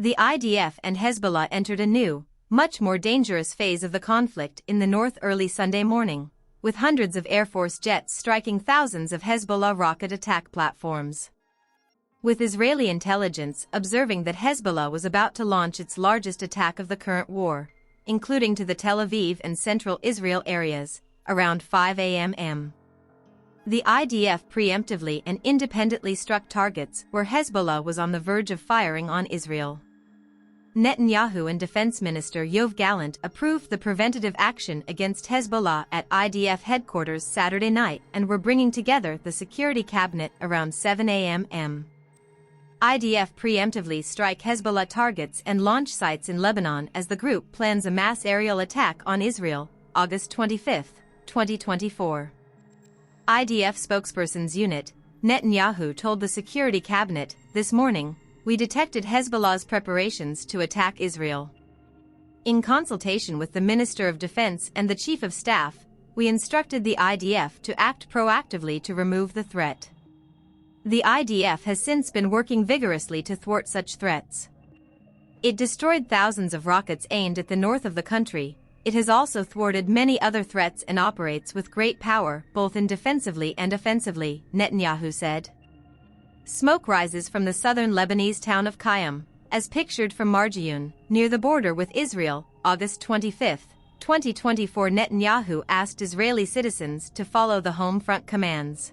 The IDF and Hezbollah entered a new, much more dangerous phase of the conflict in the north early Sunday morning, with hundreds of Air Force jets striking thousands of Hezbollah rocket attack platforms. With Israeli intelligence observing that Hezbollah was about to launch its largest attack of the current war, including to the Tel Aviv and central Israel areas, around 5 a.m. The IDF preemptively and independently struck targets where Hezbollah was on the verge of firing on Israel. Netanyahu and Defense Minister Yoav Gallant approved the preventative action against Hezbollah at IDF headquarters Saturday night and were bringing together the security cabinet around 7 a.m. IDF preemptively strike Hezbollah targets and launch sites in Lebanon as the group plans a mass aerial attack on Israel, August 25, 2024. IDF spokesperson's unit, Netanyahu told the security cabinet, "This morning, we detected Hezbollah's preparations to attack Israel. In consultation with the Minister of Defense and the Chief of Staff, we instructed the IDF to act proactively to remove the threat." The IDF has since been working vigorously to thwart such threats. It destroyed thousands of rockets aimed at the north of the country. It has also thwarted many other threats and operates with great power, both defensively and offensively, Netanyahu said. Smoke rises from the southern Lebanese town of Qayyim, as pictured from Marjiyun, near the border with Israel, August 25, 2024. Netanyahu asked Israeli citizens to follow the home front commands.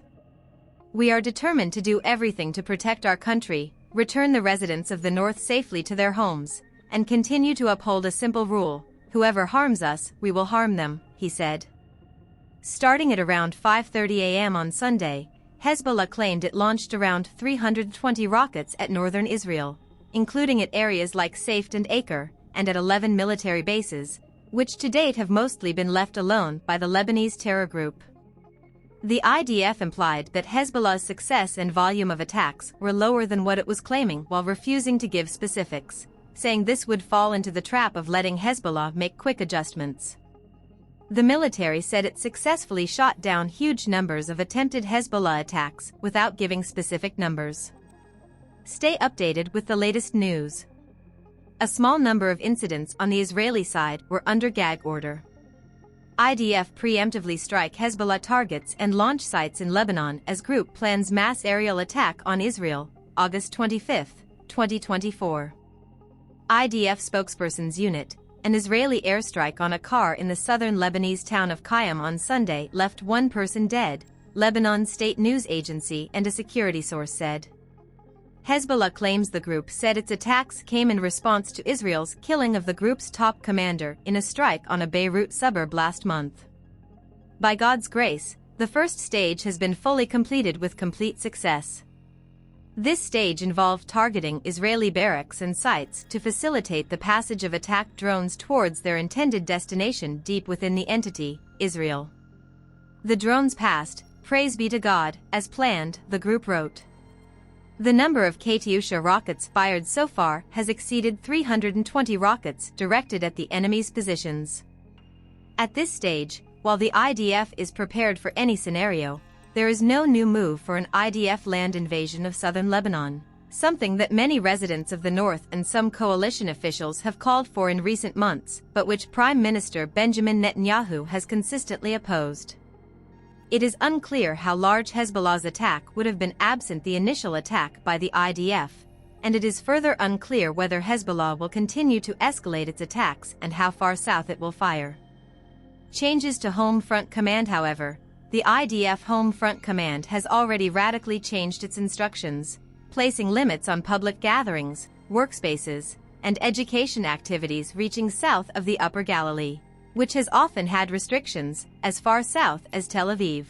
"We are determined to do everything to protect our country, return the residents of the north safely to their homes, and continue to uphold a simple rule: whoever harms us, we will harm them," he said. Starting at around 5:30 a.m. on Sunday, Hezbollah claimed it launched around 320 rockets at northern Israel, including at areas like Safed and Acre, and at 11 military bases, which to date have mostly been left alone by the Lebanese terror group. The IDF implied that Hezbollah's success and volume of attacks were lower than what it was claiming while refusing to give specifics, saying this would fall into the trap of letting Hezbollah make quick adjustments. The military said it successfully shot down huge numbers of attempted Hezbollah attacks without giving specific numbers. Stay updated with the latest news. A small number of incidents on the Israeli side were under gag order. IDF preemptively strike Hezbollah targets and launch sites in Lebanon as group plans mass aerial attack on Israel, August 25, 2024. IDF spokesperson's unit, an Israeli airstrike on a car in the southern Lebanese town of Qayyim on Sunday left one person dead, Lebanon's state news agency and a security source said. Hezbollah claims the group said its attacks came in response to Israel's killing of the group's top commander in a strike on a Beirut suburb last month. By God's grace, the first stage has been fully completed with complete success. This stage involved targeting Israeli barracks and sites to facilitate the passage of attack drones towards their intended destination deep within the entity, Israel. The drones passed, praise be to God, as planned, the group wrote. The number of Katyusha rockets fired so far has exceeded 320 rockets directed at the enemy's positions. At this stage, while the IDF is prepared for any scenario, there is no new move for an IDF land invasion of southern Lebanon, something that many residents of the north and some coalition officials have called for in recent months, but which Prime Minister Benjamin Netanyahu has consistently opposed. It is unclear how large Hezbollah's attack would have been absent the initial attack by the IDF, and it is further unclear whether Hezbollah will continue to escalate its attacks and how far south it will fire. Changes to Home Front Command. However, the IDF Home Front Command has already radically changed its instructions, placing limits on public gatherings, workspaces, and education activities reaching south of the Upper Galilee, which has often had restrictions as far south as Tel Aviv.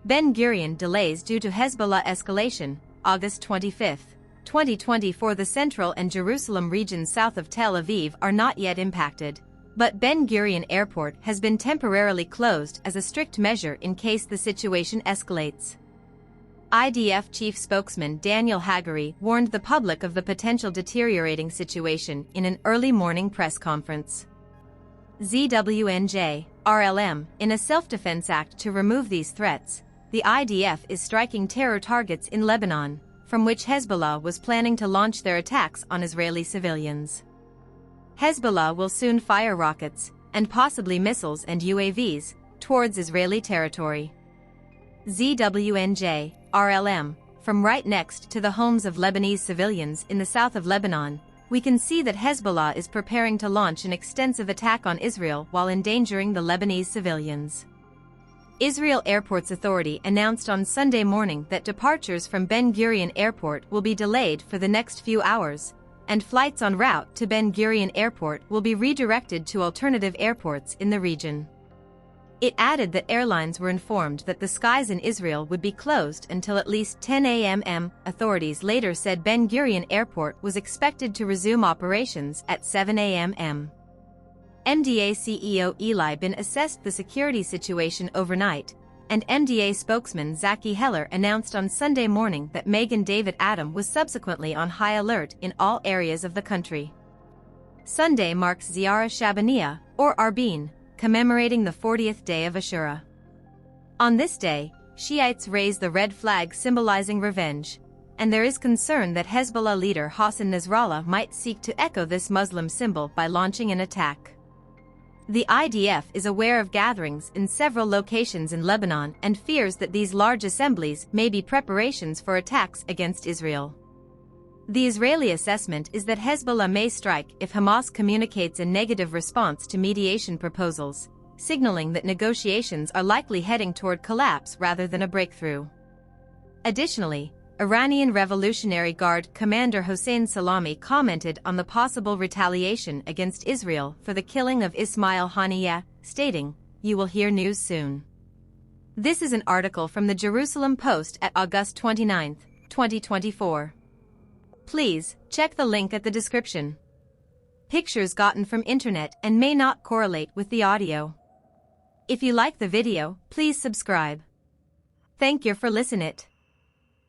Ben Gurion delays due to Hezbollah escalation, August 25, 2024. The central and Jerusalem regions south of Tel Aviv are not yet impacted, but Ben Gurion Airport has been temporarily closed as a strict measure in case the situation escalates. IDF chief spokesman Daniel Hagari warned the public of the potential deteriorating situation in an early morning press conference. ZWNJ, RLM, in a self-defense act to remove these threats, the IDF is striking terror targets in Lebanon, from which Hezbollah was planning to launch their attacks on Israeli civilians. Hezbollah will soon fire rockets, and possibly missiles and UAVs, towards Israeli territory. ZWNJ, RLM, from right next to the homes of Lebanese civilians in the south of Lebanon, we can see that Hezbollah is preparing to launch an extensive attack on Israel while endangering the Lebanese civilians. Israel Airports Authority announced on Sunday morning that departures from Ben Gurion Airport will be delayed for the next few hours, and flights en route to Ben Gurion Airport will be redirected to alternative airports in the region. It added that airlines were informed that the skies in Israel would be closed until at least 10 a.m. Authorities later said Ben Gurion Airport was expected to resume operations at 7 a.m. MDA CEO Eli Bin assessed the security situation overnight, and MDA spokesman Zaki Heller announced on Sunday morning that Megan David Adam was subsequently on high alert in all areas of the country. Sunday marks Ziara Shabaniya, or Arbeen, commemorating the 40th day of Ashura. On this day, Shiites raise the red flag symbolizing revenge, and there is concern that Hezbollah leader Hassan Nasrallah might seek to echo this Muslim symbol by launching an attack. The IDF is aware of gatherings in several locations in Lebanon and fears that these large assemblies may be preparations for attacks against Israel. The Israeli assessment is that Hezbollah may strike if Hamas communicates a negative response to mediation proposals, signaling that negotiations are likely heading toward collapse rather than a breakthrough. Additionally, Iranian Revolutionary Guard Commander Hossein Salami commented on the possible retaliation against Israel for the killing of Ismail Haniyeh, stating, "You will hear news soon." This is an article from the Jerusalem Post at August 29, 2024. Please check the link at the description. Pictures gotten from internet and may not correlate with the audio. If you like the video, please subscribe. Thank you for listening it.